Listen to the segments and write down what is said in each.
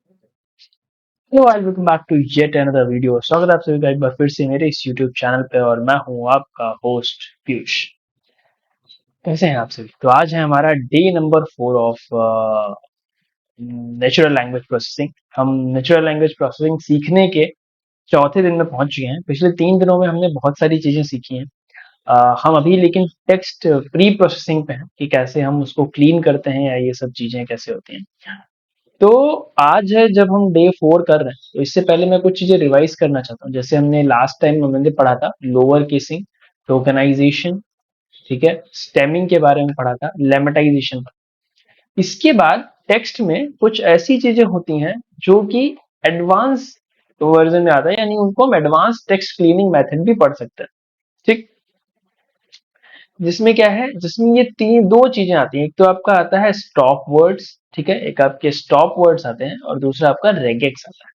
Hello I welcome back to yet another video. स्वागत है आप सभी का एक बार फिर से मेरे इस यूट्यूब चैनल पे, और मैं हूं आपका होस्ट पीयूष। कैसे हैं आप सभी? तो आज है हमारा day number 4 of natural language processing. हम नेचुरल लैंग्वेज प्रोसेसिंग सीखने के चौथे दिन में पहुंच चुके हैं। पिछले 3 दिनों में हमने बहुत सारी चीजें सीखी हैं। हम अभी लेकिन टेक्स्ट प्री प्रोसेसिंग पे हैं कि कैसे हम उसको क्लीन करते हैं या ये सब चीजें कैसे होती हैं। तो आज है जब हम डे 4 कर रहे हैं, तो इससे पहले मैं कुछ चीजें रिवाइज करना चाहता हूँ। जैसे हमने लास्ट टाइम हमने पढ़ा था लोअर केसिंग, टोकनाइजेशन, ठीक है, स्टेमिंग के बारे में पढ़ा था, लेमेटाइजेशन। इसके बाद टेक्स्ट में कुछ ऐसी चीजें होती हैं जो कि एडवांस वर्जन में आता है, यानी उनको हम एडवांस टेक्स्ट क्लीनिंग मेथड भी पढ़ सकते हैं। ठीक, जिसमें क्या है, जिसमें ये तीन दो चीजें आती हैं। एक तो आपका आता है स्टॉप वर्ड्स, ठीक है, एक आपके स्टॉप वर्ड्स आते हैं और दूसरा आपका रेगेक्स आता है।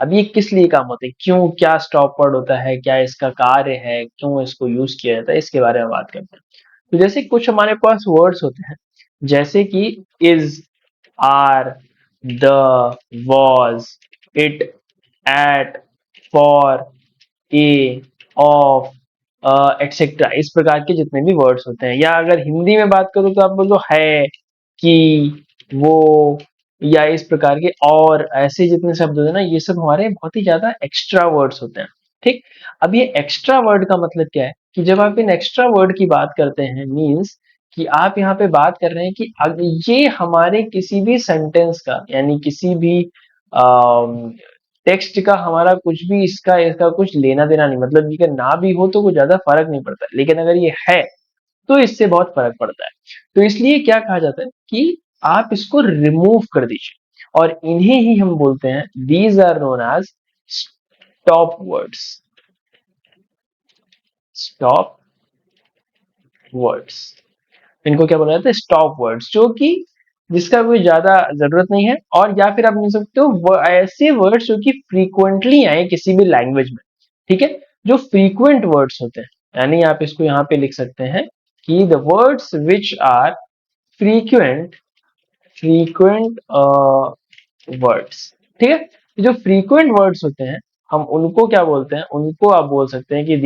अब ये किस लिए काम होते हैं, क्यों, क्या स्टॉप वर्ड होता है, क्या इसका कार्य है, क्यों इसको यूज किया जाता है, इसके बारे में बात करते हैं। तो जैसे कुछ हमारे पास वर्ड्स होते हैं, जैसे कि is, are, the, was, it, at, for, a, of, etcetera, इस प्रकार के जितने भी वर्ड्स होते हैं। या अगर हिंदी में बात करूं तो आप बोलो है, कि, वो, या इस प्रकार के और ऐसे जितने शब्द होते हैं ना, ये सब हमारे बहुत ही ज्यादा एक्स्ट्रा वर्ड्स होते हैं। ठीक, अब ये एक्स्ट्रा वर्ड का मतलब क्या है कि जब आप इन एक्स्ट्रा वर्ड की बात करते हैं, मीन्स कि आप यहाँ पे बात कर रहे हैं कि ये हमारे किसी भी सेंटेंस का, यानी किसी भी टेक्स्ट का हमारा कुछ भी इसका इसका कुछ लेना देना नहीं। मतलब ये ना भी हो तो कुछ ज्यादा फर्क नहीं पड़ता, लेकिन अगर ये है तो इससे बहुत फर्क पड़ता है। तो इसलिए क्या कहा जाता है कि आप इसको रिमूव कर दीजिए, और इन्हें ही हम बोलते हैं, these are known as stop words. Stop words, इनको क्या बोला जाता है, स्टॉप वर्ड्स, जो कि जिसका कोई ज्यादा जरूरत नहीं है। और या फिर आप बोल सकते हो ऐसे वर्ड्स जो कि फ्रीक्वेंटली आए किसी भी लैंग्वेज में, ठीक है, जो फ्रीक्वेंट वर्ड्स होते हैं। यानी आप इसको यहाँ पे लिख सकते हैं कि the words which are frequent, frequent words, ठीक है। जो फ्रीक्वेंट वर्ड्स होते हैं, हम उनको क्या बोलते हैं, उनको आप बोल सकते हैं कि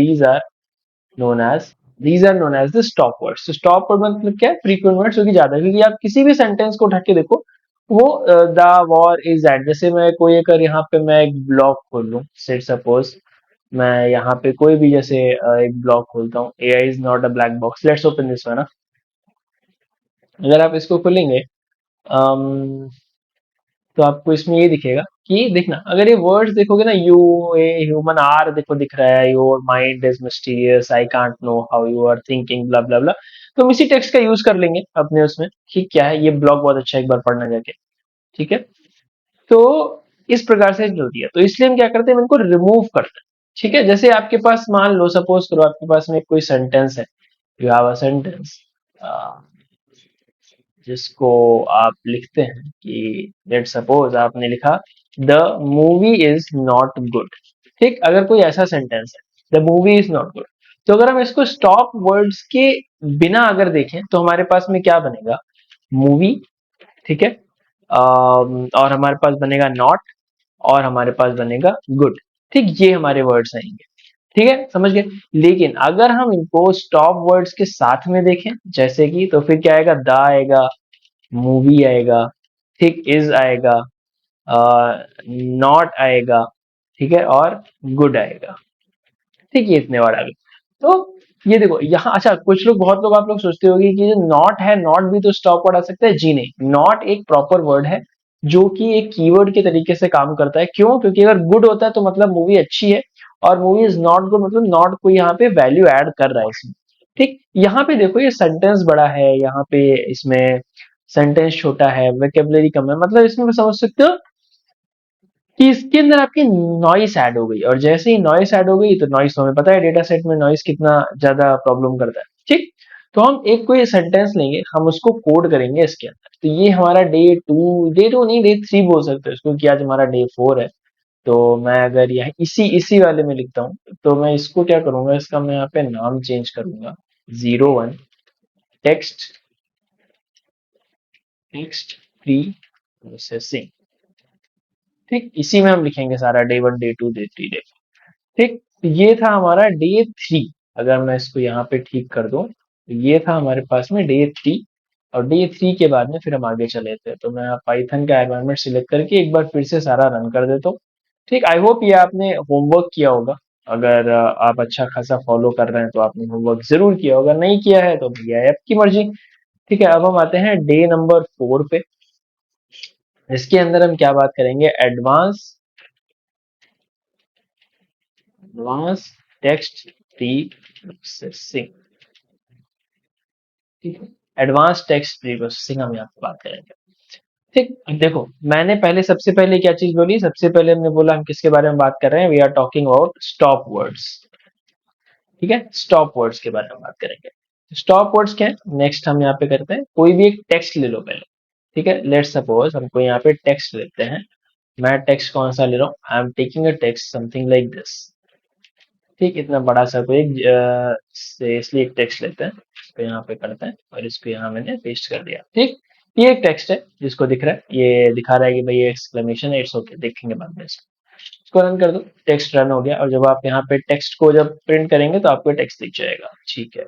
known as these are known as the stop words। तो stop word मतलब क्या है, frequent words जो कि ज्यादा, क्योंकि आप किसी भी सेंटेंस को उठा के देखो, वो द, वॉर, इज, दैट। जैसे मैं कोई अगर यहाँ पे मैं एक ब्लॉग खोल लूँ, सेट सपोज मैं यहाँ पे कोई भी जैसे एक ब्लॉग खोलता हूँ, AI is not a black box, let's open this one. अगर आप इसको खोलेंगे, तो आपको इसमें ये दिखेगा कि देखना, अगर ये वर्ड्स देखोगे ना, यू, ए, ह्यूमन, आर देखो दिख रहा है, your mind is mysterious, I can't know how you are thinking, blah blah blah. तो हम इसी टेक्स्ट का यूज कर लेंगे अपने उसमें कि क्या है, ये ब्लॉग बहुत अच्छा है, एक बार पढ़ना जाके, ठीक है। तो इस प्रकार से चलती है, तो इसलिए हम क्या करते हैं, हम इनको रिमूव करते हैं। ठीक है, जैसे आपके पास मान लो, सपोज करो आपके पास में कोई सेंटेंस है, यू हैव अ सेंटेंस जिसको आप लिखते हैं कि लेट सपोज आपने लिखा the movie is not good. ठीक, अगर कोई ऐसा सेंटेंस है, the movie is not good, तो अगर हम इसको स्टॉप वर्ड्स के बिना अगर देखें तो हमारे पास में क्या बनेगा, मूवी, ठीक है, और हमारे पास बनेगा नॉट, और हमारे पास बनेगा गुड। ठीक, ये हमारे वर्ड्स आएंगे। ठीक है, समझ गए। लेकिन अगर हम इनको स्टॉप वर्ड्स के साथ में देखें, जैसे कि, तो फिर क्या आएगा, द आएगा, मूवी आएगा, ठीक, इज आएगा, नॉट आएगा, ठीक है, और गुड आएगा। ठीक, ये इतने वर्ड आ गए। तो ये देखो यहाँ, अच्छा कुछ लोग, बहुत लोग, आप लोग सोचते होंगे कि जो नॉट है, नॉट भी तो स्टॉप वर्ड आ सकता है। जी नहीं, नॉट एक प्रॉपर वर्ड है जो कि एक कीवर्ड के तरीके से काम करता है। क्यों? क्योंकि अगर गुड होता है तो मतलब मूवी अच्छी है, और मूवी इज नॉट गुड मतलब नॉट कोई यहाँ पे वैल्यू ऐड कर रहा है इसमें। ठीक, यहाँ पे देखो ये सेंटेंस बड़ा है, यहाँ पे इसमें सेंटेंस छोटा है, वेकेबलरी कम है, मतलब इसमें समझ सकते हो कि इसके अंदर आपकी नॉइस ऐड हो गई। और जैसे ही नॉइस ऐड हो गई, तो नॉइस, हमें पता है डेटा सेट में नॉइस कितना ज्यादा प्रॉब्लम करता है। ठीक, तो हम एक कोई सेंटेंस लेंगे, हम उसको कोड करेंगे इसके अंदर। तो ये हमारा डे टू नहीं, डे 3 बोल सकते हो इसको, कि आज हमारा डे 4 है। तो मैं अगर यहाँ इसी इसी वाले में लिखता हूँ, तो मैं इसको क्या करूंगा, इसका मैं यहाँ पे नाम चेंज करूंगा, 01 टेक्स्ट, टेक्स्ट प्री प्रोसेसिंग। ठीक, इसी में हम लिखेंगे सारा डे 1 डे 2 डे 3 डे। ठीक, तो ये था हमारा डे 3। अगर मैं इसको यहाँ पे ठीक कर दूं तो ये था हमारे पास में डे 3। और डे 3 के बाद में फिर हम आगे चले थे, तो मैं पाइथन का एनवायरनमेंट सिलेक्ट करके एक बार फिर से सारा रन कर देता हूँ। ठीक, आई होप ये आपने होमवर्क किया होगा। अगर आप अच्छा खासा फॉलो कर रहे हैं तो आपने होमवर्क जरूर किया होगा, नहीं किया है तो भैया है आपकी मर्जी। ठीक है, अब हम आते हैं डे नंबर 4 पे। इसके अंदर हम क्या बात करेंगे, एडवांस एडवांस टेक्स्ट प्रोसेसिंग। ठीक है, एडवांस टेक्स्ट प्रोसेसिंग हम यहाँ पे बात करेंगे। ठीक, अब देखो मैंने पहले सबसे पहले क्या चीज बोली, सबसे पहले हमने बोला हम किसके बारे में बात कर रहे हैं, we are talking about stop words. ठीक है, स्टॉप वर्ड्स के बारे में बात करेंगे। स्टॉप वर्ड्स क्या है, नेक्स्ट हम यहाँ पे करते हैं, कोई भी एक टेक्स्ट ले लो पहले। ठीक है, लेट्स सपोज हमको यहाँ पे टेक्स्ट लेते हैं। मैं टेक्स्ट कौन सा ले रहा हूँ, I am taking a text something like this. ठीक, इतना बड़ा सा कोई से इसलिए एक टेक्स्ट लेते हैं, इसको यहाँ पे करते हैं और इसको यहाँ मैंने पेस्ट कर दिया। ठीक, ये एक टेक्स्ट है जिसको दिख रहा है, ये दिखा रहा है कि भाई ये एक्सक्लेमेशन है, इट्स ओके, देखेंगे बाद में इसको रन कर दो। टेक्स्ट रन हो गया, और जब आप यहाँ पे टेक्स्ट को जब प्रिंट करेंगे तो आपको टेक्स्ट दिख जाएगा। ठीक है,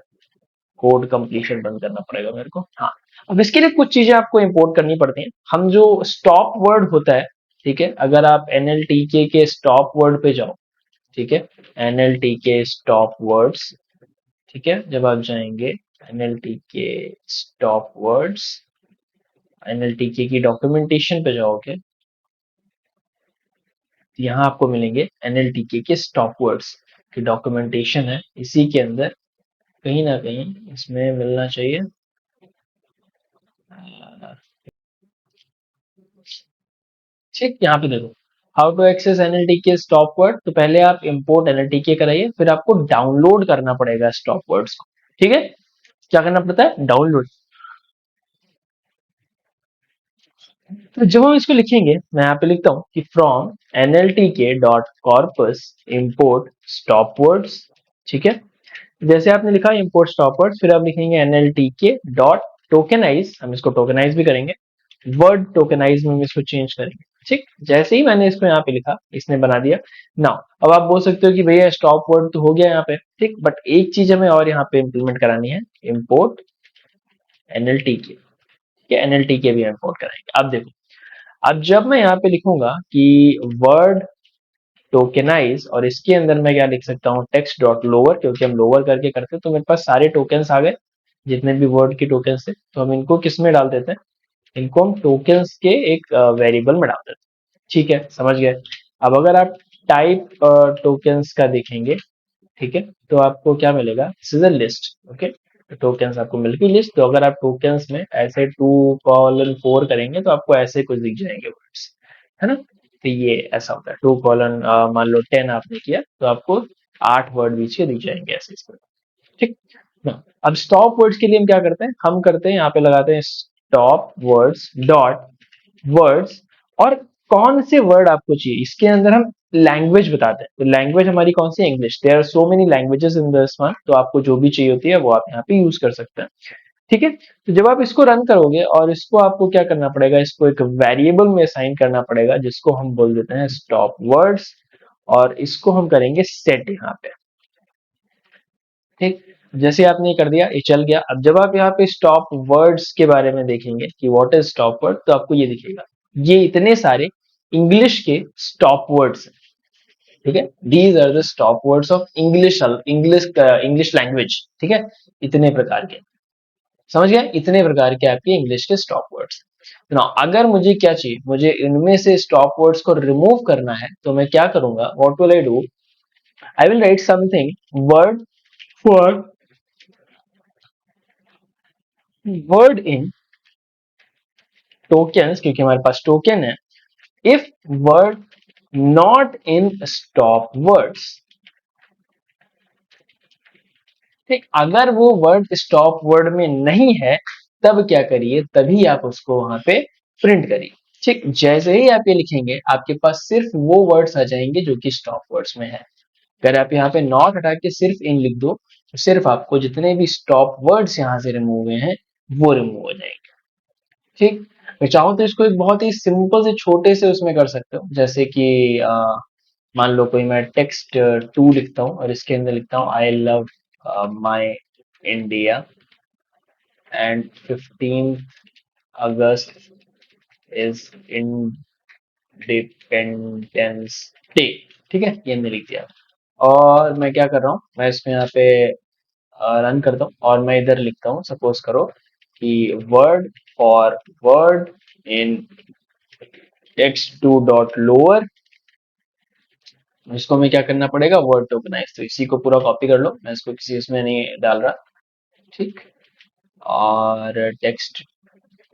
कोड कंप्लीशन बंद करना पड़ेगा मेरे को। हाँ, अब इसके लिए कुछ चीजें आपको इंपोर्ट करनी पड़ती हैं। हम जो स्टॉप वर्ड होता है, ठीक है, अगर आप एनएलटीके के स्टॉप वर्ड पे जाओ, ठीक है, एनएलटीके स्टॉप वर्ड्स, ठीक है, जब आप जाएंगे एनएलटीके स्टॉप वर्ड्स, एनएलटीके की डॉक्यूमेंटेशन पे जाओगे तो यहाँ आपको मिलेंगे एनएलटीके के स्टॉप वर्ड्स की डॉक्यूमेंटेशन है, इसी के अंदर कहीं ना कहीं इसमें मिलना चाहिए। ठीक, यहाँ पे देखो, how to access NLTK stop word, तो पहले आप इंपोर्ट एनएलटीके कराइए, फिर आपको डाउनलोड करना पड़ेगा स्टॉप वर्ड्स को। ठीक है, क्या करना पड़ता है, डाउनलोड। तो जब हम इसको लिखेंगे, मैं यहाँ पे लिखता हूँ कि from NLTK dot corpus import stop words. ठीक है, जैसे आपने लिखा इंपोर्ट स्टॉप वर्ड्स, फिर आप लिखेंगे एनएलटीके डॉट टोकेनाइज, हम इसको टोकेनाइज भी करेंगे, वर्ड टोकेनाइज में हम इसको चेंज करेंगे। ठीक, जैसे ही मैंने इसको यहाँ पे लिखा, इसने बना दिया। नाउ अब आप बोल सकते हो कि भैया स्टॉप वर्ड तो हो गया यहाँ पे, ठीक, बट एक चीज हमें और यहाँ पे इंप्लीमेंट करानी है, इम्पोर्ट एनएलटीके। ठीक है, एनएलटीके भी इम्पोर्ट कराएंगे। अब देखो, अब जब मैं यहाँ पे लिखूंगा कि वर्ड टोकेनाइज, और इसके अंदर मैं क्या लिख सकता हूँ, टेक्स्ट डॉट लोअर, क्योंकि हम लोअर करके करते हैं तो मेरे पास सारे टोकन्स आ गए, जितने भी वर्ड के टोकन्स थे, तो हम इनको किस में डाल देते हैं, इनको हम टोकन्स के एक वेरिएबल में डाल देते हैं। ठीक है, समझ गए। अब अगर आप टाइप टोकन्स का देखेंगे, ठीक है, तो आपको क्या मिलेगा, this is a list. Okay, तो टोकन्स आपको मिल गई लिस्ट, तो अगर आप टोकन्स में ऐसे 2:4 करेंगे तो आपको ऐसे कुछ दिख जाएंगे वर्ड्स, है ना। तो ये ऐसा होता है, 2: मान लो 10 आपने किया तो आपको 8 वर्ड बीच के दिख जाएंगे ऐसे इसमें। ठीक ना, अब स्टॉप वर्ड्स के लिए हम क्या करते हैं, हम करते हैं यहाँ पे लगाते हैं स्टॉप वर्ड्स डॉट वर्ड्स, और कौन से वर्ड आपको चाहिए इसके अंदर हम लैंग्वेज बताते हैं। तो लैंग्वेज हमारी कौन सी, English. There are so many languages in this one, तो आपको जो भी चाहिए होती है वो आप यहाँ पे यूज कर सकते हैं। ठीक है, तो जब आप इसको रन करोगे और इसको आपको क्या करना पड़ेगा, इसको एक वेरिएबल में असाइन करना पड़ेगा जिसको हम बोल देते हैं स्टॉप वर्ड्स, और इसको हम करेंगे सेट यहाँ पे। ठीक, जैसे आपने ये कर दिया, ये चल गया। अब जब आप यहाँ पे स्टॉप वर्ड्स के बारे में देखेंगे कि व्हाट इज स्टॉप वर्ड, तो आपको ये दिखेगा, ये इतने सारे इंग्लिश के स्टॉप वर्ड्स हैं। ठीक है, these are the stop words of English, English language. ठीक है, इतने प्रकार के, समझ गए, इतने प्रकार के आपके इंग्लिश के स्टॉप वर्ड्स। ना अगर मुझे क्या चाहिए, मुझे इनमें से स्टॉप वर्ड्स को रिमूव करना है, तो मैं क्या करूंगा, what will I do, I will write something word for word in tokens, क्योंकि हमारे पास टोकन है, if word not in stop words. ठीक, अगर वो वर्ड स्टॉप वर्ड में नहीं है तब क्या करिए, तभी आप उसको वहां पे प्रिंट करिए। ठीक, जैसे ही आप ये लिखेंगे आपके पास सिर्फ वो वर्ड्स आ जाएंगे जो कि स्टॉप वर्ड्स में है। अगर आप यहाँ पे नॉट हटा के सिर्फ इन लिख दो तो सिर्फ आपको जितने भी स्टॉप वर्ड्स यहाँ से रिमूव हुए हैं वो रिमूव हो जाएंगे। ठीक, मैं चाहूँ तो इसको एक बहुत ही सिंपल से छोटे से उसमें कर सकते हो, जैसे कि मान लो कोई मैं टेक्स्ट टू लिखता हूँ और इसके अंदर लिखता हूँ I love my India and 15 August is independence day. ठीक है, ये मैंने लिख दिया। और मैं क्या कर रहा हूँ, मैं इसमें यहाँ पे रन करता हूँ और मैं इधर लिखता हूँ, सपोज करो कि word for word in text to dot lower. इसको मैं क्या करना पड़ेगा, वर्ड टोकनाइज। तो इसी को पूरा कॉपी कर लो, मैं इसको किसी इसमें नहीं डाल रहा। ठीक, और टेक्स्ट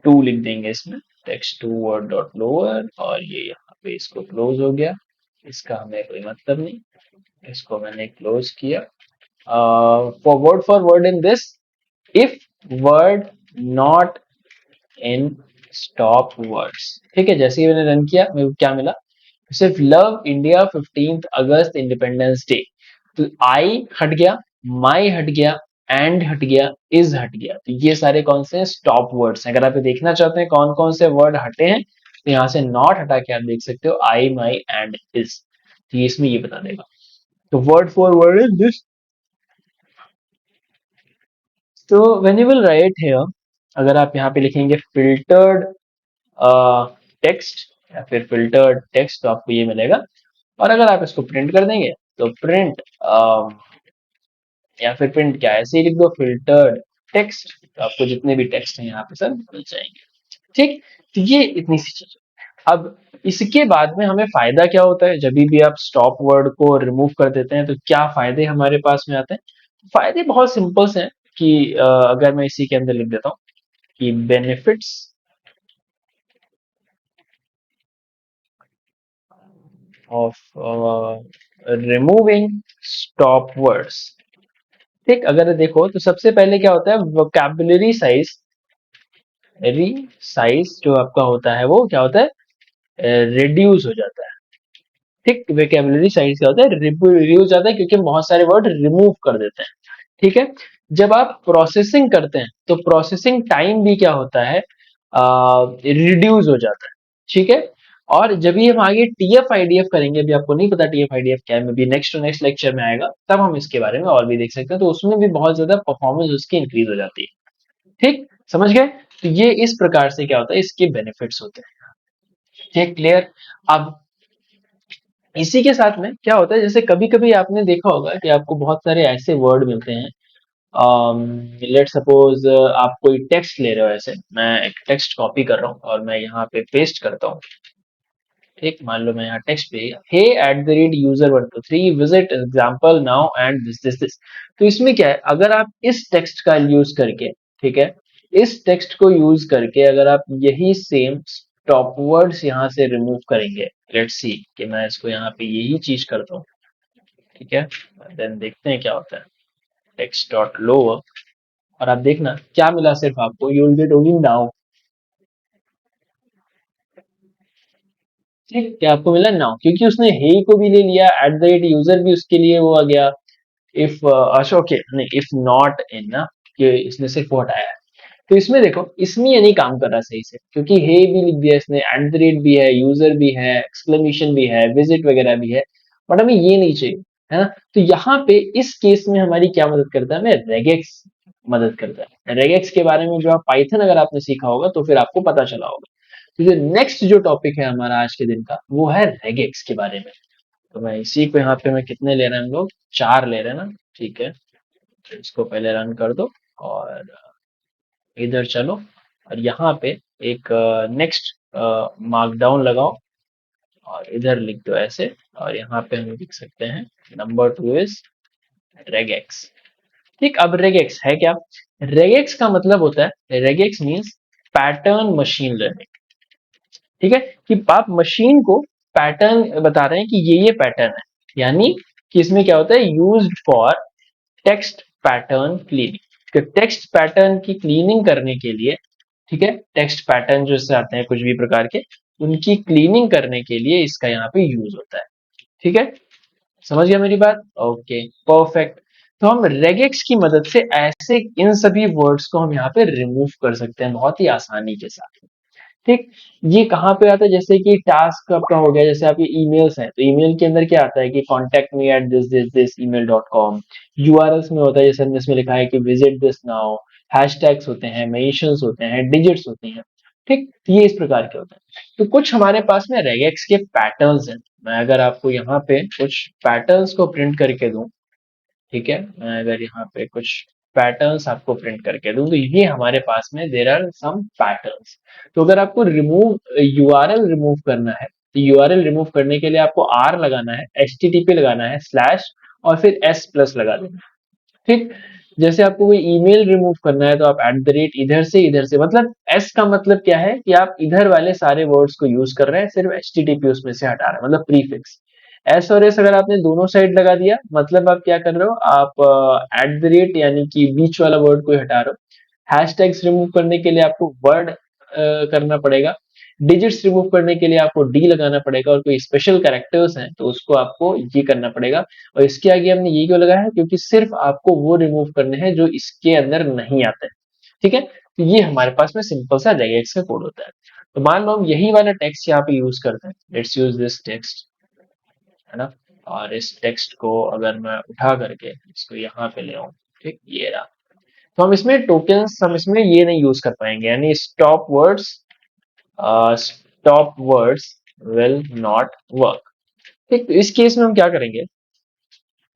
टू लिख देंगे इसमें, text to word dot lower, और ये यहाँ पे इसको क्लोज हो गया, इसका हमें कोई मतलब नहीं, इसको मैंने क्लोज किया। For word in this, if word not in stop words. ठीक है, जैसे ही मैंने रन किया मेरे को क्या मिला, सिर्फ लव इंडिया 15 अगस्त इंडिपेंडेंस डे। तो आई हट गया, माई हट गया, एंड हट गया, इज हट गया। तो ये सारे कौन से स्टॉप वर्ड्स हैं। अगर आप ये देखना चाहते हैं कौन कौन से वर्ड हटे हैं, तो यहाँ से नॉट हटा के आप देख सकते हो, आई माई एंड इज। तो ये इसमें ये बता देगा। तो word for word is this. तो when you will write here, अगर आप यहाँ पे लिखेंगे फिल्टर्ड टेक्स्ट या फिर फिल्टर्ड टेक्स्ट, तो आपको ये मिलेगा। और अगर आप इसको प्रिंट कर देंगे तो प्रिंट या फिर प्रिंट क्या, ऐसे ही लिख दो फिल्टर्ड टेक्स्ट, तो आपको जितने भी टेक्स्ट हैं यहाँ पे सब मिल जाएंगे। ठीक, तो ये इतनी सी चीज। अब इसके बाद में हमें फायदा क्या होता है, जब भी आप स्टॉप वर्ड को रिमूव कर देते हैं तो क्या फायदे हमारे पास में आते हैं। फायदे बहुत सिंपल से हैं कि अगर मैं इसी के अंदर लिख देता हूँ कि benefits of removing stop words. ठीक, अगर देखो तो सबसे पहले क्या होता है, वोकैबुलरी साइज, री साइज जो आपका होता है वो क्या होता है, रिड्यूस हो जाता है। ठीक, वोकैबुलरी साइज क्या होता है, रिड्यूस हो जाता है, क्योंकि हम बहुत सारे वर्ड रिमूव कर देते हैं। ठीक है, जब आप प्रोसेसिंग करते हैं तो प्रोसेसिंग टाइम भी क्या होता है, रिड्यूस हो जाता है। ठीक है, और जब भी हम आगे टीएफ आईडीएफ करेंगे, अभी आपको नहीं पता टीएफ आईडीएफ क्या है, may be next to next lecture में आएगा, तब हम इसके बारे में और भी देख सकते हैं। तो उसमें भी बहुत ज्यादा परफॉर्मेंस उसकी इंक्रीज हो जाती है। ठीक, समझ गए। तो ये इस प्रकार से क्या होता है, इसके बेनिफिट्स होते हैं। ठीक, क्लियर। अब इसी के साथ में क्या होता है, जैसे कभी कभी आपने देखा होगा कि आपको बहुत सारे ऐसे वर्ड मिलते हैं, लेट सपोज आप कोई टेक्स्ट ले रहे हो, ऐसे मैं एक टेक्स्ट कॉपी कर रहा हूँ और मैं यहाँ पे पेस्ट करता हूँ। ठीक, मान लो मैं यहाँ टेक्स्ट पे hey at the rate user 123 visit example now and this. तो इसमें क्या है, अगर आप इस टेक्स्ट का यूज करके, ठीक है, इस टेक्स्ट को यूज करके अगर आप यही सेम स्टॉप वर्ड्स यहाँ से रिमूव करेंगे, लेट्स सी कि मैं इसको यहाँ पे यही चीज करता हूँ। ठीक है, देन देखते हैं क्या होता है, टेक्स्ट डॉट लोअर, और आप देखना क्या मिला, सिर्फ आपको you will get only now. ठीक, क्या आपको मिला नाउ, क्योंकि उसने हे को भी ले लिया, एट द रेट यूजर भी उसके लिए वो आ गया। इफ अच्छा ओके नहीं, इफ नॉट इन ना, कि इसने सिर्फ वो हटाया है। तो इसमें देखो, इसमें ये नहीं काम कर रहा सही से, क्योंकि हे भी लिख दिया इसने, एट द रेट भी है, यूजर भी है, एक्सक्लेमेशन भी है, विजिट वगैरह भी है, बट हमें ये नहीं चाहिए, है ना। तो यहाँ पे इस केस में हमारी क्या मदद करता है, हमें रेगेक्स मदद करता है। रेगेक्स के बारे में जो आप पाइथन अगर आपने सीखा होगा तो फिर आपको पता चला होगा। तो जो नेक्स्ट जो टॉपिक है हमारा आज के दिन का, वो है रेगेक्स के बारे में। तो मैं इसी को यहाँ पे, मैं कितने ले रहे हैं हम लोग, 4 ले रहे हैं ना। ठीक है, तो इसको पहले रन कर दो और इधर चलो, और यहाँ पे एक नेक्स्ट मार्कडाउन लगाओ और इधर लिख दो ऐसे, और यहाँ पे हम लिख सकते हैं नंबर 2 इज रेगेक्स। ठीक, अब रेगेक्स है क्या, रेगेक्स का मतलब होता है, regex means pattern machine learning. ठीक है, कि आप मशीन को पैटर्न बता रहे हैं कि ये पैटर्न है, यानी कि इसमें क्या होता है, used for text pattern cleaning. तो टेक्स्ट पैटर्न की क्लीनिंग करने के लिए, ठीक है, टेक्स्ट पैटर्न जो इससे आते हैं कुछ भी प्रकार के, उनकी क्लीनिंग करने के लिए इसका यहाँ पे यूज होता है। ठीक है, समझ गया मेरी बात, ओके परफेक्ट। तो हम रेगेक्स की मदद से ऐसे इन सभी वर्ड्स को हम यहाँ पे रिमूव कर सकते हैं बहुत ही आसानी के साथ। ठीक। ये कहाँ पे आता है, जैसे कि टास्क आपका हो गया, जैसे आपके ईमेल्स हैं तो ईमेल के अंदर क्या आता है कि contact me at this this this email dot com. URLs में होता है जैसे हमने इसमें लिखा है कि विजिट दिस नाउ। हैशटैग्स होते हैं, मेंशंस होते हैं, डिजिट्स होती हैं। ठीक, तो ये इस प्रकार के होते हैं। तो कुछ हमारे पास में रेगेक्स के पैटर्न्स हैं। मैं अगर आपको यहाँ पे कुछ पैटर्न्स को प्रिंट करके दूं, ठीक है, मैं अगर यहाँ पे कुछ पैटर्न्स आपको प्रिंट करके दूं तो ये हमारे पास में देर आर सम पैटर्न्स। तो अगर आपको रिमूव यूआरएल रिमूव करना है तो यूआरएल रिमूव करने के लिए आपको आर लगाना है, एचटीटीपी लगाना है, स्लैश और फिर एस प्लस लगा देना है। ठीक। जैसे आपको कोई ईमेल रिमूव करना है तो आप एट द रेट इधर से मतलब एस का मतलब क्या है कि आप इधर वाले सारे वर्ड्स को यूज कर रहे हैं, सिर्फ एचटीटीपी उसमें से हटा रहे हैं, मतलब प्रीफिक्स। एस और एस अगर आपने दोनों साइड लगा दिया मतलब आप क्या कर रहे हो, आप एट द रेट यानी कि बीच वाला वर्ड को ही हटा रहे हो। हैशटैग्स रिमूव करने के लिए आपको वर्ड करना पड़ेगा। डिजिट्स रिमूव करने के लिए आपको डी लगाना पड़ेगा, और कोई स्पेशल कैरेक्टर्स हैं तो उसको आपको ये करना पड़ेगा। और इसके आगे हमने ये क्यों लगाया है, क्योंकि सिर्फ आपको वो रिमूव करने हैं जो इसके अंदर नहीं आते हैं। ठीक है, तो ये हमारे पास में सिंपल सा रेगेक्स का कोड होता है। तो मान लो हम यही वाला टेक्स्ट यहाँ पे यूज करते हैं, लेट्स यूज दिस टेक्स्ट, है ना। और इस टेक्स्ट को अगर मैं उठा करके इसको यहाँ पे ले आऊं, ठीक, ये रहा। तो हम इसमें टोकन्स, हम इसमें ये नहीं यूज कर पाएंगे, यानी stop words will not work. ठीक, तो इस केस में हम क्या करेंगे,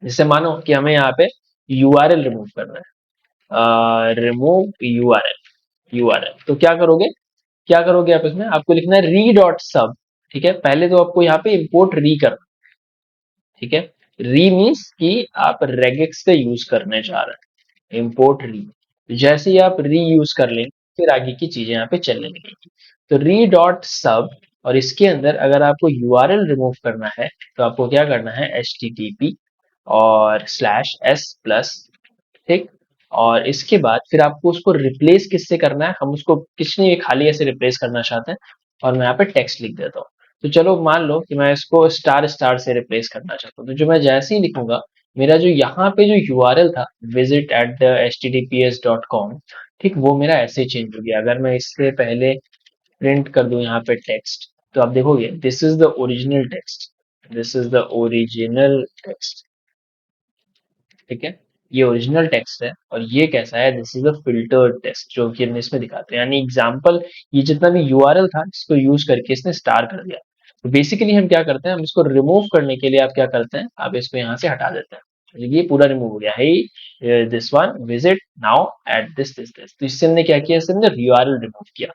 जैसे मानो कि हमें यहाँ पे यूआरएल रिमूव करना है, रिमूव यूआरएल तो क्या करोगे आप, इसमें आपको लिखना है री डॉट सब। ठीक है, पहले तो आपको यहाँ पे इंपोर्ट री करना। ठीक है, री मीन्स कि आप रेगेक्स का यूज करने जा रहे हैं, इंपोर्ट री। जैसे ही आप री यूज कर लेंगे फिर आगे की चीजें यहाँ पे चलने लगेंगी। तो री डॉट सब, और इसके अंदर अगर आपको यूआरएल रिमूव करना है तो आपको क्या करना है, एच टी टी पी और स्लैश एस प्लस। ठीक, और इसके बाद फिर आपको उसको रिप्लेस किससे करना है, हम उसको किस नहीं खाली ऐसे रिप्लेस करना चाहते हैं। और मैं यहाँ पे टेक्स्ट लिख देता हूँ। तो चलो मान लो कि मैं इसको स्टार स्टार से रिप्लेस करना चाहता हूँ, तो जो मैं जैसे ही लिखूंगा, मेरा जो यहाँ पे जो यूआरएल था, visit at the H T T P S dot com, ठीक, वो मेरा ऐसे चेंज हो गया। अगर मैं इससे पहले प्रिंट कर दूं यहाँ पे टेक्स्ट, तो आप देखोगे this is the original text, this is the original text. ठीक है, ये ओरिजिनल टेक्स्ट है, और ये कैसा है, this is a filtered text जो कि हमने इसमें दिखाते हैं, यानी एग्जाम्पल ये जितना भी यूआरएल था इसको यूज करके इसने स्टार कर दिया। तो बेसिकली हम क्या करते हैं, हम इसको रिमूव करने के लिए आप क्या करते हैं, आप इसको यहाँ से हटा देते हैं। तो ये पूरा रिमूव हो गया है, this one visit now at this. तो इससे हमने क्या किया, इससे हमने यूआरएल रिमूव किया।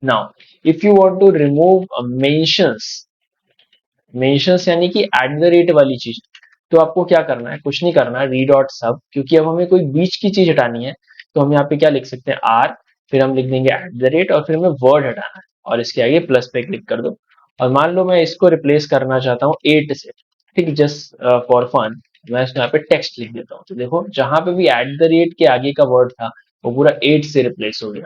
Now if you want to remove mentions, mentions यानी कि एट द रेट वाली चीज, तो आपको क्या करना है, कुछ नहीं करना है, री डॉट सब, क्योंकि अब हमें कोई बीच की चीज हटानी है। तो हम यहाँ पे क्या लिख सकते हैं, आर, फिर हम लिख देंगे एट द रेट, और फिर हमें वर्ड हटाना है और इसके आगे प्लस पे क्लिक कर दो। और मान लो मैं इसको रिप्लेस करना चाहता हूँ एट से, ठीक, जस्ट फॉर फन मैं इसको यहाँ पे टेक्स्ट लिख देता हूँ। तो देखो जहां पे भी एट द रेट के आगे का वर्ड था वो पूरा एट से रिप्लेस हो गया।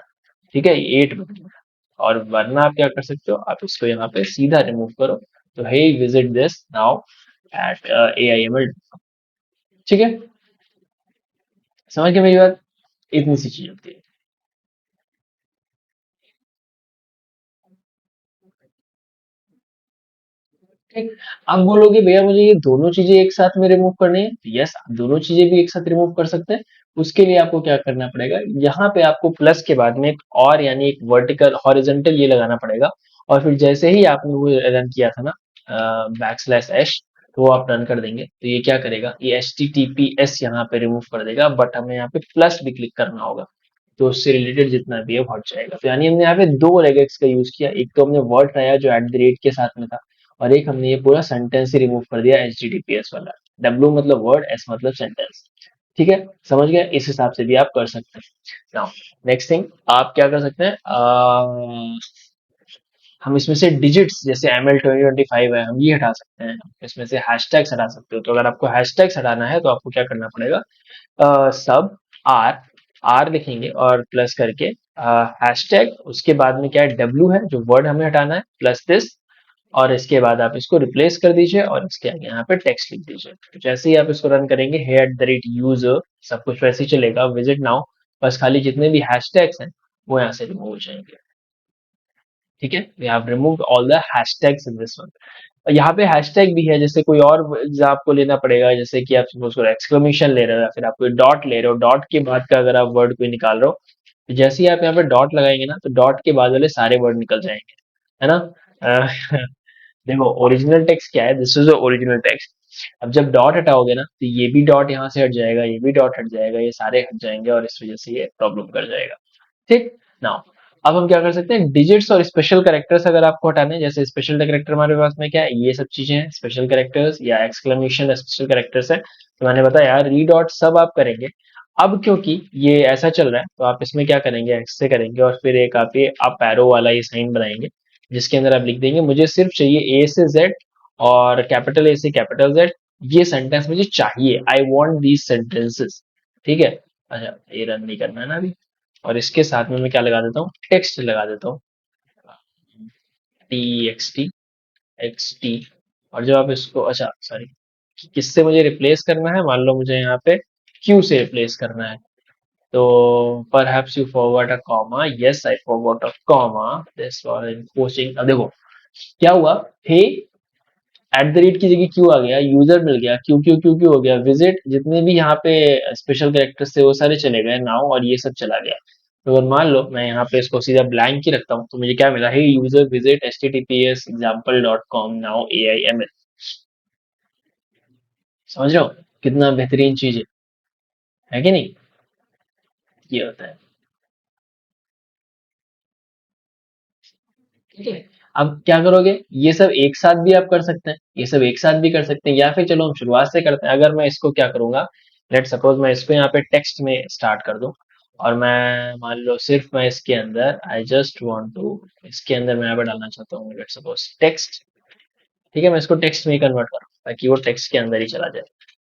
ठीक है, एट बन गया। और वरना आप क्या कर सकते हो, आप इसको यहाँ पे सीधा रिमूव करो। तो hey visit this now at AIML। ठीक है, समझ गए मेरी बात, इतनी सी चीज होती है। ठीक, आप बोलोगे भैया मुझे ये दोनों चीजें एक साथ में रिमूव करनी है, यस आप दोनों चीजें भी एक साथ रिमूव कर सकते हैं। उसके लिए आपको क्या करना पड़ेगा, यहाँ पे आपको प्लस के बाद में एक और यानी एक वर्टिकल हॉरिजॉन्टल ये लगाना पड़ेगा। और फिर जैसे ही आपने वो रन किया था ना, बैकस्लैश एश, तो वो आप रन कर देंगे तो ये क्या करेगा, ये HTTPS यहाँ पे रिमूव कर देगा, बट हमें यहाँ पे प्लस भी क्लिक करना होगा। तो उससे रिलेटेड जितना भी है वो हट जाएगा। तो यानी हमने यहाँ पे दो रेगेक्स का यूज किया, एक तो हमने वर्ड हटाया जो एट द रेट के साथ में था, और एक हमने ये पूरा सेंटेंस ही रिमूव कर दिया, HTTPS वाला। डब्ल्यू मतलब वर्ड, एस मतलब सेंटेंस। ठीक है, समझ गए, इस हिसाब से भी आप कर सकते हैं। नाउ नेक्स्ट थिंग आप क्या कर सकते हैं, हम इसमें से डिजिट्स जैसे ML2025 है हम ये हटा सकते हैं, इसमें से हैशटैग्स हटा सकते हो। तो अगर आपको हैशटैग्स हटाना है तो आपको क्या करना पड़ेगा, सब आर, आर लिखेंगे और प्लस करके हैशटैग, उसके बाद में क्या है, डब्ल्यू है जो वर्ड हमें हटाना है, प्लस दिस, और इसके बाद आप इसको रिप्लेस कर दीजिए और इसके आगे यहाँ पे टेक्स्ट लिख दीजिए। तो जैसे ही आप इसको रन करेंगे, हे एट द रेट यूजर, सब कुछ वैसे ही चलेगा, विजिट नाउ, बस खाली जितने भी हैशटैग्स हैं वो यहाँ से रिमूव हो जाएंगे। ठीक है, we have removed all the hashtags in this one. और यहाँ पे हैशटैग भी है, जैसे कोई और आपको लेना पड़ेगा, जैसे कि आप सपोज करो एक्सक्लेमेशन ले रहे हो या फिर आप कोई डॉट ले रहे हो, डॉट के बाद का अगर आप वर्ड कोई निकाल रहे हो, तो जैसे ही आप यहाँ पे डॉट लगाएंगे ना, तो डॉट के बाद वाले सारे वर्ड निकल जाएंगे, है ना। अ, देखो ओरिजिनल टेक्स्ट क्या है, दिस इज ओरिजिनल टेक्स्ट। अब जब डॉट हटाओगे ना, तो ये भी डॉट यहाँ से हट जाएगा, ये भी डॉट हट जाएगा, ये सारे हट जाएंगे और इस वजह से ये प्रॉब्लम कर जाएगा। ठीक। नाउ अब हम क्या कर सकते हैं, डिजिट्स और स्पेशल कैरेक्टर्स अगर आपको हटाने हैं, जैसे स्पेशल कैरेक्टर हमारे पास में क्या है, ये सब चीजें हैं, स्पेशल कैरेक्टर्स या एक्सक्लेमेशन स्पेशल कैरेक्टर्स है, तो मैंने बताया यार री डॉट सब आप करेंगे। अब क्योंकि ये ऐसा चल रहा है, तो आप इसमें क्या करेंगे, एक्स से करेंगे और फिर एक आप ये अप एरो वाला ये साइन बनाएंगे, जिसके अंदर आप लिख देंगे मुझे सिर्फ चाहिए ए से जेड और कैपिटल ए से कैपिटल जेड, ये सेंटेंस मुझे चाहिए, आई वॉन्ट दीज सेंटेंसेस। ठीक है। अच्छा, ये रन नहीं करना है ना अभी। और इसके साथ में मैं क्या लगा देता हूँ, टेक्स्ट लगा देता हूँ, T x T x T. और जब आप इसको, अच्छा सॉरी, किससे मुझे रिप्लेस करना है, मान लो मुझे यहाँ पे क्यू से रिप्लेस करना है, तो perhaps you forward a comma, yes I forward a comma, this was in coaching. अब देखो क्या हुआ, हे एट द रेट की जगह क्यू आ गया, यूजर मिल गया, क्यू क्यू क्यू क्यू हो गया, विजिट जितने भी यहाँ पे स्पेशल कैरेक्टर्स थे वो सारे चले गए नाउ, और ये सब चला गया। तो अगर मान लो मैं यहाँ पे इसको सीधा ब्लैंक ही रखता हूँ, तो मुझे क्या मिला, hey user visit https example.com now AIML। समझ रहे हो कितना बेहतरीन चीज है कि नहीं। ये होता है। ठीक है। अब क्या करोगे, ये सब एक साथ भी आप कर सकते हैं, ये सब एक साथ भी कर सकते हैं, या फिर चलो हम शुरुआत से करते हैं। अगर मैं इसको क्या करूंगा, लेट सपोज मैं इसको यहाँ पे टेक्स्ट में स्टार्ट कर दूं, और मैं मान लो सिर्फ मैं इसके अंदर आई जस्ट वांट टू, इसके अंदर मैं यहाँ पे डालना चाहता हूँ लेट सपोज टेक्स्ट। ठीक है, मैं इसको टेक्स्ट में ही कन्वर्ट करूँ ताकि वो टेक्स्ट के अंदर ही चला जाए।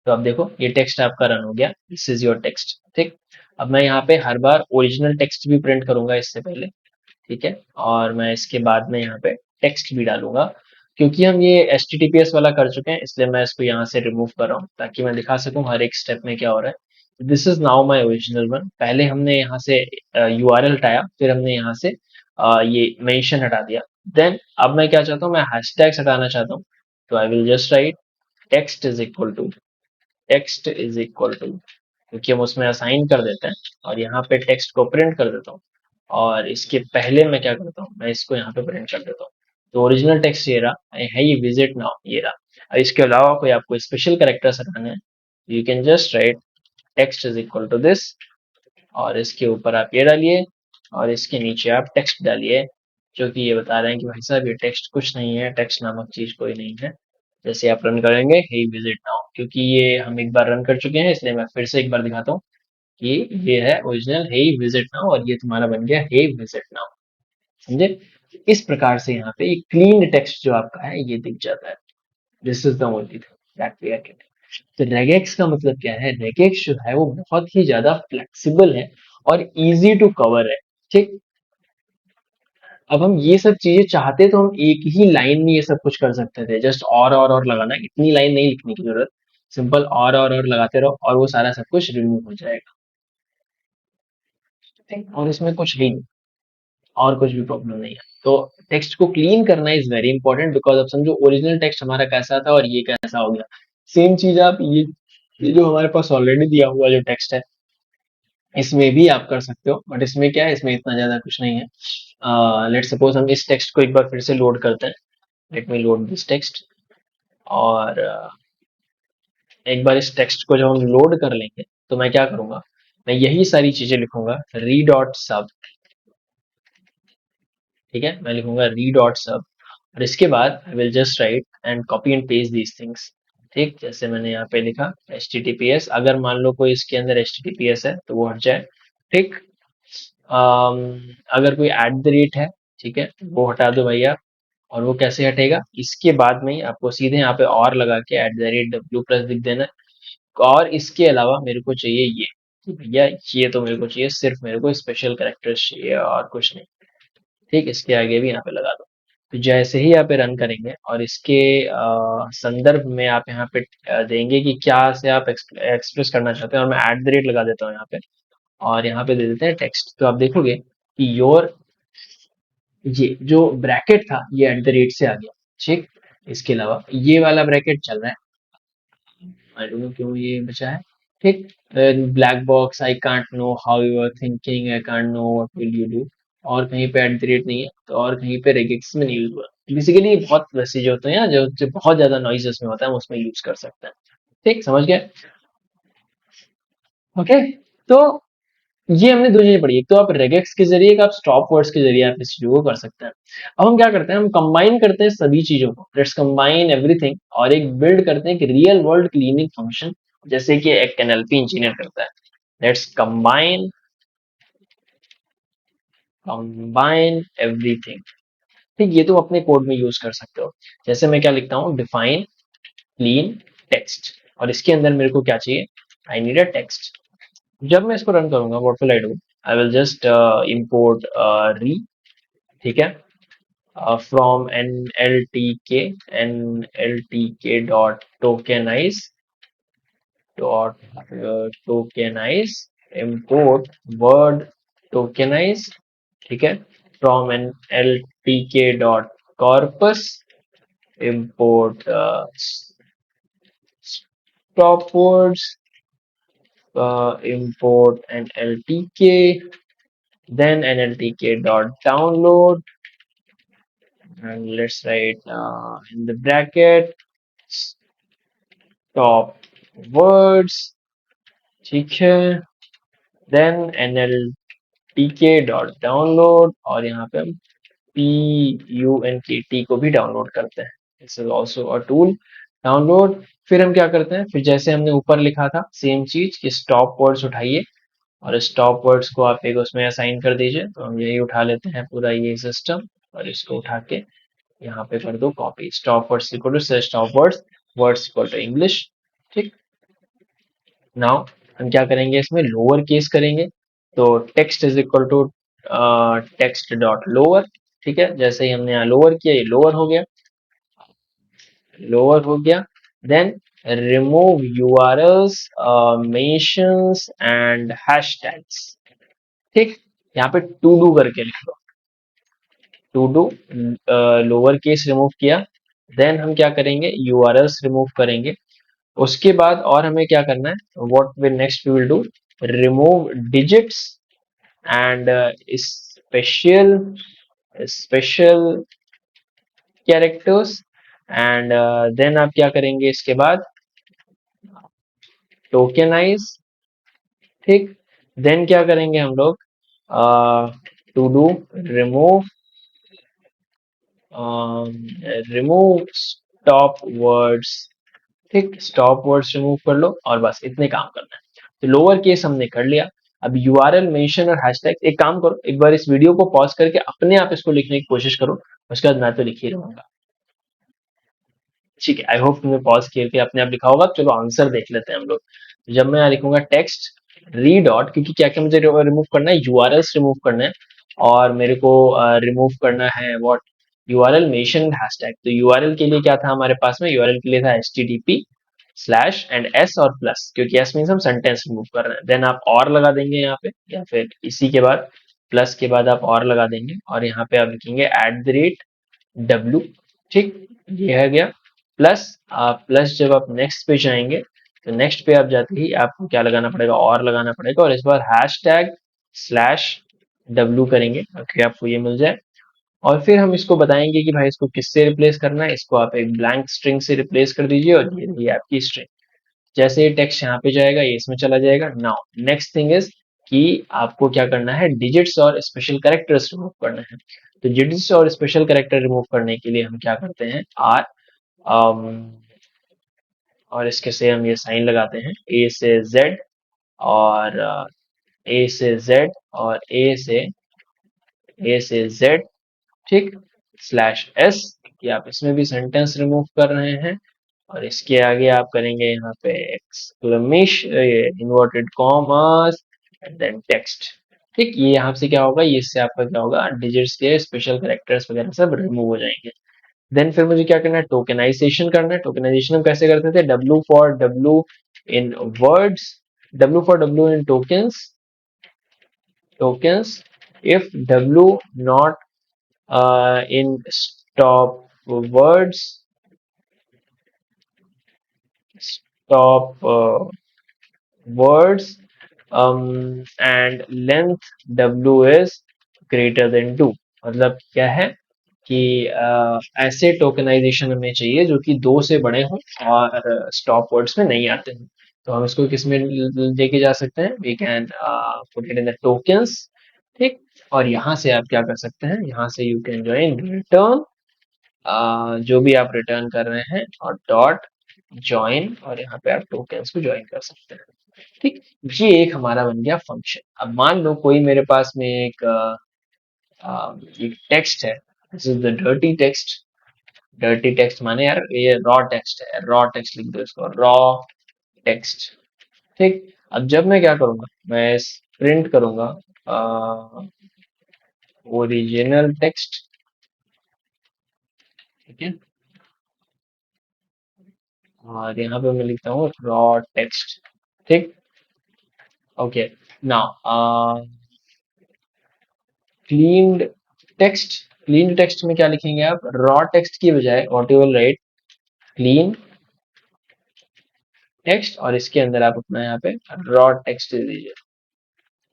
तो अब देखो ये टेक्स्ट आपका रन हो गया, दिस इज योर टेक्स्ट। ठीक। अब मैं यहाँ पे हर बार ओरिजिनल टेक्स्ट भी प्रिंट करूंगा इससे पहले। ठीक है। और मैं इसके बाद में यहाँ पे टेक्स्ट भी डालूंगा, क्योंकि हम ये HTTPS वाला कर चुके हैं, इसलिए मैं इसको यहाँ से रिमूव कर रहा हूँ ताकि मैं दिखा सकूँ हर एक स्टेप में क्या हो रहा है। This is now my original one. पहले हमने यहाँ से URL हटाया, फिर हमने यहाँ से ये मेंशन हटा दिया। देन अब मैं क्या चाहता हूँ, मैं हैशटैग्स हटाना चाहता हूँ, तो I will just write text is equal to, क्योंकि हम उसमें असाइन कर देते हैं, और यहाँ पे टेक्स्ट को प्रिंट कर देता हूँ। और इसके पहले मैं क्या करता हूँ, मैं इसको यहाँ पे प्रिंट कर देता हूँ। तो ओरिजिनल टेक्स्ट ये रहा है, ये विजिट नाउ ये रहा। और इसके अलावा कोई आपको स्पेशल कैरेक्टर्स हटाने हैं, you can just write text is equal to this, और इसके ऊपर आप ये डालिए, और इसके नीचे आप टेक्स्ट डालिए, जो कि ये बता रहे हैं कि भाई साहब ये टेक्स्ट कुछ नहीं है, टेक्स्ट नामक चीज कोई नहीं है। जैसे आप रन करेंगे हे विजिट नाउ, क्योंकि ये हम एक बार रन कर चुके हैं, इसलिए मैं फिर से एक बार दिखाता हूँ कि ये है ओरिजिनल हे विजिट नाउ, और ये तुम्हारा बन गया हे विजिट नाउ। समझे। इस प्रकार से यहाँ पे क्लीन टेक्स्ट जो आपका है ये दिख जाता है। This is the only thing that we are getting. तो रेगेक्स का मतलब क्या है, रेगेक्स जो है वो बहुत ही ज्यादा फ्लेक्सिबल है और इजी टू कवर है। ठीक। अब हम ये सब चीजें चाहते तो हम एक ही लाइन में ये सब कुछ कर सकते थे, जस्ट और लगाना, इतनी लाइन नहीं लिखने की जरूरत, सिंपल और लगाते रहो और वो सारा सब कुछ रिमूव हो जाएगा। ठीक। और इसमें कुछ है नहीं, और कुछ भी प्रॉब्लम नहीं है। तो टेक्स्ट को क्लीन करना इज वेरी इंपॉर्टेंट, बिकॉज अब समझो ओरिजिनल टेक्स्ट हमारा कैसा था और ये कैसा हो गया। सेम चीज आप ये जो हमारे पास ऑलरेडी दिया हुआ जो टेक्स्ट है, इसमें भी आप कर सकते हो, बट इसमें क्या है, इसमें इतना ज्यादा कुछ नहीं है। लेट सपोज हम इस टेक्स्ट को एक बार फिर से लोड करते हैं, let me load this text. और एक बार इस टेक्स्ट को जब हम लोड कर लेंगे, तो मैं क्या करूंगा, मैं यही सारी चीजें लिखूंगा, री डॉट सब। ठीक है, मैं लिखूंगा री डॉट सब, और इसके बाद आई will just right and copy and paste these things. ठीक, जैसे मैंने यहाँ पे लिखा HTTPS, अगर मान लो कोई इसके अंदर HTTPS है तो वो हट जाए। ठीक। अगर कोई एट द रेट है, ठीक है, वो हटा दो भैया। और वो कैसे हटेगा, इसके बाद में ही आपको सीधे यहाँ पे और लगा के @W+ लिख देना है। और इसके अलावा मेरे को चाहिए ये, कि भैया ये तो मेरे को चाहिए, सिर्फ मेरे को स्पेशल कैरेक्टर्स चाहिए और कुछ नहीं। ठीक, इसके आगे भी यहाँ पे लगा दो। तो जैसे ही यहाँ पे रन करेंगे और इसके संदर्भ में आप यहाँ पे देंगे कि क्या से आप एक्सप्रेस करना चाहते हैं, और मैं एट द रेट लगा देता हूँ यहाँ पे, और यहाँ पे दे देते हैं टेक्स्ट। तो आप देखोगे कि योर ये जो ब्रैकेट था ये एट द रेट से आ गया, ठीक। इसके अलावा ये वाला ब्रैकेट चल रहा है, आई डोंट नो क्यों ये बचा है, ठीक। Black box, I can't know how you are thinking, I can't know what will you do, और कहीं पे एट द रेट नहीं है, तो और कहीं पे रेगेक्स में नहीं यूज हुआ। बेसिकली ये बहुत वैसे जो होते हैं जो बहुत ज्यादा नॉइज उसमें होता है, हम उसमें यूज कर सकते हैं, ठीक, समझ गए। ओके, तो ये हमने दो चीजें पढ़ी, एक तो आप रेगेक्स के जरिए, एक आप स्टॉप वर्ड्स के जरिए आप इस चीजों को कर सकते हैं। अब हम क्या करते हैं, हम कंबाइन करते हैं सभी चीजों को, लेट्स कंबाइन एवरीथिंग, और एक बिल्ड करते हैं एक रियल वर्ल्ड क्लीनिंग फंक्शन, जैसे कि एक एनएलपी इंजीनियर करता है। लेट्स कंबाइन एवरीथिंग, ठीक। ये तो अपने कोड में यूज कर सकते हो। जैसे मैं क्या लिखता हूँ, डिफाइन क्लीन टेक्स्ट, और इसके अंदर मेरे को क्या चाहिए, आई नीड अ टेक्स्ट। जब मैं इसको रन करूंगा, what will I do, I will just import री, ठीक है, from nltk dot tokenize import word tokenize, ठीक है, from nltk dot corpus import stop words, import nltk, then nltk dot download, and let's write in the bracket stop words, ठीक है, then nltk dot download, और यहाँ पे हम punkt को भी डाउनलोड करते हैं, this is also a tool download. फिर हम क्या करते हैं, फिर जैसे हमने ऊपर लिखा था सेम चीज कि स्टॉप वर्ड्स उठाइए, और स्टॉप वर्ड्स को आप एक उसमें असाइन कर दीजिए, तो हम यही उठा लेते हैं पूरा ये सिस्टम, और इसको उठा के यहाँ पे कर दो copy, stop words equal to stop words, words equal to English, ठीक। नाउ हम क्या करेंगे, इसमें लोअर केस करेंगे, तो text is equal to text dot lower, ठीक है, जैसे ही हमने यहाँ लोअर किया ये लोअर हो गया, लोअर हो गया। Then remove URLs, mentions and hashtags, ठीक। यहाँ पे टू डू करके लिख लो, to do, lower case remove किया, देन हम क्या करेंगे, यूआरएल्स रिमूव करेंगे। उसके बाद और हमें क्या करना है, what will next we will do, remove digits and special special characters, and then आप क्या करेंगे इसके बाद, टोकेनाइज, ठीक। देन क्या करेंगे हम लोग, to do remove, remove stop words, ठीक, स्टॉप वर्ड्स रिमूव कर लो, और बस इतने काम करना है। तो लोअर केस हमने कर लिया। अब यूआरएल मेंशन और हैशटैग, एक काम करो, एक बार इस वीडियो को पॉज करके अपने आप इसको लिखने की कोशिश करो, उसके बाद मैं तो लिख ही रहूंगा, ठीक है। आई होप तुमने पॉज करके अपने आप लिखा होगा। चलो आंसर देख लेते हैं हम लोग। तो जब मैं यहाँ लिखूंगा टेक्स्ट री डॉट, क्योंकि क्या क्या मुझे रिमूव करना है, यूआरएल्स रिमूव करना है, और मेरे को रिमूव करना है व्हाट, यूआरएल मेंशन हैशटैग। तो यूआरएल के लिए क्या था हमारे पास में, यूआरएल के लिए था http स्लैश एंड एस और प्लस, क्योंकि एस मीन्स हम सेंटेंस रिमूव कर रहे हैं। देन आप और लगा देंगे यहाँ पे, या फिर इसी के बाद प्लस के बाद आप और लगा देंगे, और यहाँ पे आप लिखेंगे एट द रेट डब्ल्यू, ठीक, ये है गया। प्लस प्लस जब आप नेक्स्ट पे जाएंगे, तो नेक्स्ट पे आप जाते ही आपको क्या लगाना पड़ेगा, और लगाना पड़ेगा, और इस बार हैश टैग स्लैश डब्ल्यू करेंगे, ओके, आपको ये मिल जाए। और फिर हम इसको बताएंगे कि भाई इसको किससे रिप्लेस करना है, इसको आप एक ब्लैंक स्ट्रिंग से रिप्लेस कर दीजिए, और ये रही आपकी स्ट्रिंग। जैसे ये टेक्स्ट यहाँ पे जाएगा ये इसमें चला जाएगा। नाउ नेक्स्ट थिंग इज कि आपको क्या करना है, डिजिट्स और स्पेशल कैरेक्टर्स रिमूव करना है। तो डिजिट्स और स्पेशल कैरेक्टर रिमूव करने के लिए हम क्या करते हैं, आर, और इसके से हम ये साइन लगाते हैं, ए से जेड, और ए से जेड, और ए से जेड, ठीक, स्लैश एस, कि आप इसमें भी सेंटेंस रिमूव कर रहे हैं, और इसके आगे आप करेंगे यहाँ पे exclamation, inverted commas, and then text, ठीक। ये यहाँ से क्या होगा, ये इससे आपका क्या होगा, डिजिट्स के स्पेशल कैरेक्टर्स वगैरह सब रिमूव हो जाएंगे। देन फिर मुझे क्या करना है, टोकेनाइजेशन करना है। टोकेनाइजेशन हम कैसे करते थे, W for W in words, W for W in tokens, tokens, if W not in stop words, stop words, and length w is greater than 2। मतलब क्या है कि ऐसे टोकनाइजेशन हमें चाहिए जो कि 2 से बड़े हों और स्टॉप वर्ड्स में नहीं आते हैं। तो हम इसको किस में लेके जा सकते हैं, we can put it in the tokens. ठीक। और यहाँ से आप क्या कर सकते हैं, यहाँ से यू कैन ज्वाइन रिटर्न जो भी आप रिटर्न कर रहे हैं और डॉट ज्वाइन, और यहाँ पे आप टोकन्स को ज्वाइन कर सकते हैं। ठीक। ये एक हमारा बन गया फंक्शन। अब मान लो कोई मेरे पास में एक टेक्स्ट है, this is the dirty text. Dirty text माने यार ये रॉ टेक्स्ट है, रॉ टेक्स्ट लिख दो इसको, रॉ टेक्स्ट। ठीक। अब जब मैं क्या करूंगा, मैं प्रिंट करूंगा ओरिजिनल टेक्स्ट। ठीक है। और यहाँ पे मैं लिखता हूँ रॉ टेक्स्ट। ठीक। Okay. Now cleaned text. Cleaned text में क्या लिखेंगे आप, रॉ टेक्स्ट की बजाय what you will right, clean text, और इसके अंदर आप अपना यहाँ पे रॉ टेक्स्ट दे दीजिए।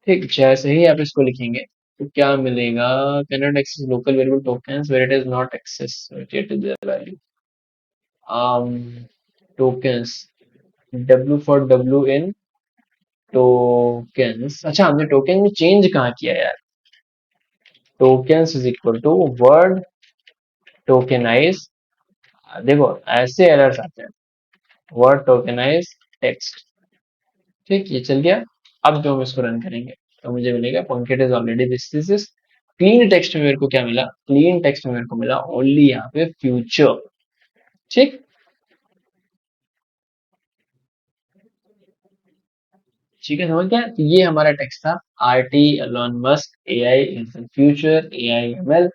ठीक। जैसे ही आप इसको लिखेंगे तो क्या मिलेगा, cannot access local variable tokens where it is not access value tokens w for w in tokens. अच्छा, हमने टोकन में चेंज कहाँ किया यार, tokens is equal to word tokenize. देखो ऐसे एरर्स आते हैं, वर्ड टोकेनाइज टेक्स्ट। ठीक, ये चल गया। अब जो हम इसको रन करेंगे तो मुझे मिलेगा पंकेट is already this is clean text में मेरे को क्या मिला, क्लीन टेक्स्ट में मेरे को मिला ओनली यहाँ पे फ्यूचर। ठीक। ठीक है, समझ गया। तो ये हमारा टेक्स्ट था, R T Elon Musk A I in future A I M L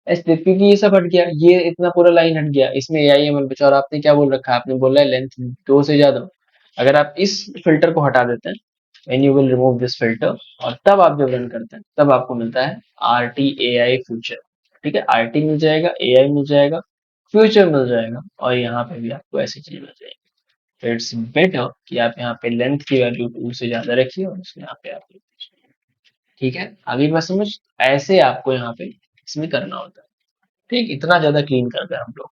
S, क्योंकि ये सब हट गया, ये इतना पूरा लाइन हट गया, इसमें ए आई एम एल बचा। और आपने क्या बोल रखा है, आपने बोला है लेंथ 2 से ज्यादा हो। अगर आप इस फिल्टर को हटा देते हैं, when you will remove this filter, और तब आप जब रन करते हैं तब आपको मिलता है R T A I future. ठीक है, आर टी मिल जाएगा, ए आई मिल जाएगा, फ्यूचर मिल जाएगा, और यहाँ पे भी आपको ऐसी चीज मिल जाएगी। तो इट्स बेटर कि आप यहाँ पे लेंथ की वैल्यू 2 से ज्यादा रखिए और उसको यहाँ पे आप। ठीक है, अभी बात समझ। ऐसे आपको यहाँ पे इसमें करना होता है। ठीक, इतना ज्यादा क्लीन करते हैं हम लोग।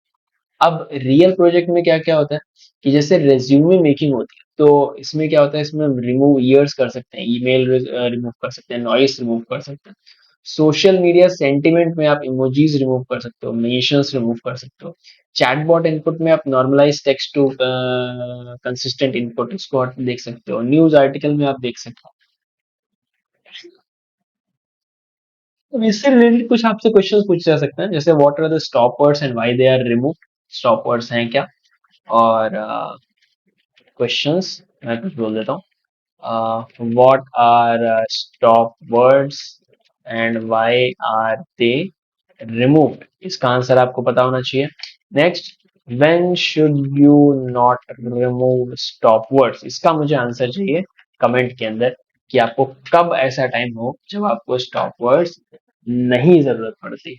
अब रियल प्रोजेक्ट में क्या क्या होता है कि जैसे रेज्यूमे मेकिंग होती है, तो इसमें क्या होता है, इसमें हम रिमूव ईयर्स कर सकते हैं, ईमेल रिमूव कर सकते हैं, नॉइस रिमूव कर सकते हैं, सोशल मीडिया सेंटिमेंट में आप इमोजीज रिमूव कर सकते हो, मेंशंस रिमूव कर सकते हो, चैटबॉट इनपुट में आप normalize text to consistent input इसको आप देख सकते हो, न्यूज आर्टिकल में आप देख सकते हो। तो इससे रिलेटेड कुछ आपसे क्वेश्चंस पूछे जा सकते हैं, जैसे what are the stop words and why they are remove. Stop words हैं क्या, और क्वेश्चंस मैं कुछ बोल देता हूँ। What are stop words and why are they removed? इसका आंसर आपको पता होना चाहिए। Next, when should you not remove stop words? इसका मुझे आंसर चाहिए कमेंट के अंदर कि आपको कब ऐसा टाइम हो जब आपको स्टॉप वर्ड्स नहीं जरूरत पड़ती।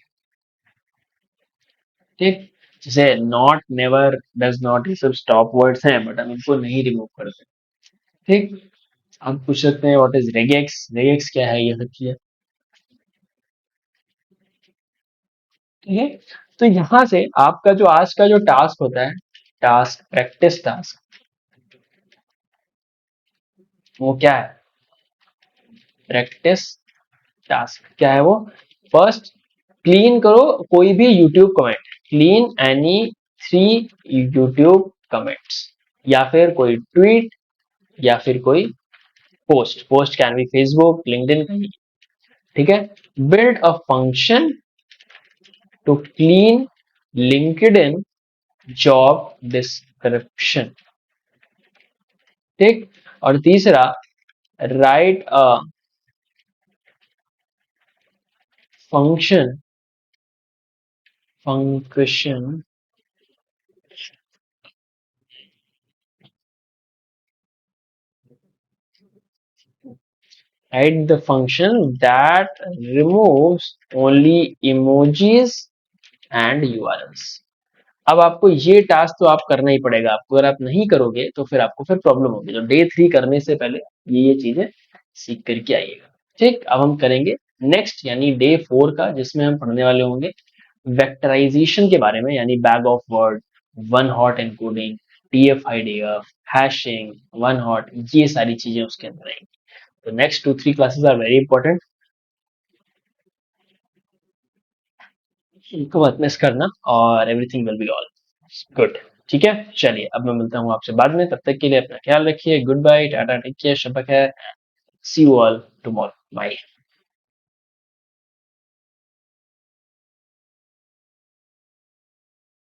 ठीक। जैसे नॉट, नेवर, डज नॉट, ये सब स्टॉप वर्ड्स हैं बट हम इनको नहीं रिमूव करते। ठीक। आप पूछ सकते हैं व्हाट इज रेगेक्स, रेगेक्स क्या है, ये सब चीजें। ठीक है। तो यहाँ से आपका जो आज का जो टास्क होता है, टास्क प्रैक्टिस टास्क, वो क्या है, प्रैक्टिस टास्क क्या है वो, फर्स्ट क्लीन करो कोई भी YouTube comment, clean any 3 YouTube comments, या फिर कोई ट्वीट, या फिर कोई post, post can be Facebook, LinkedIn कहीं। ठीक है, build a function to clean LinkedIn job description. ठीक। और तीसरा, write a function, function Write the function that removes only emojis and URLs. अब आपको ये टास्क तो आप करना ही पड़ेगा आपको, अगर आप नहीं करोगे तो फिर आपको फिर प्रॉब्लम होगी। तो डे 3 करने से पहले ये चीजें सीख करके आइएगा। ठीक, अब हम करेंगे नेक्स्ट यानी डे 4 का, जिसमें हम पढ़ने वाले होंगे वेक्टराइजेशन के बारे में, यानी bag of word, one hot encoding, TF-IDF, hashing, one hot, ये सारी चीजें उसके अंदर आएंगी। तो next 2-3 classes are very important, इनको मत मिस करना और everything will be all good. ठीक है, चलिए अब मैं मिलता हूँ आपसे बाद में, तब तक के लिए अपना ख्याल रखिए, good bye, tata, take care, शब्बा खैर, see you all tomorrow, bye.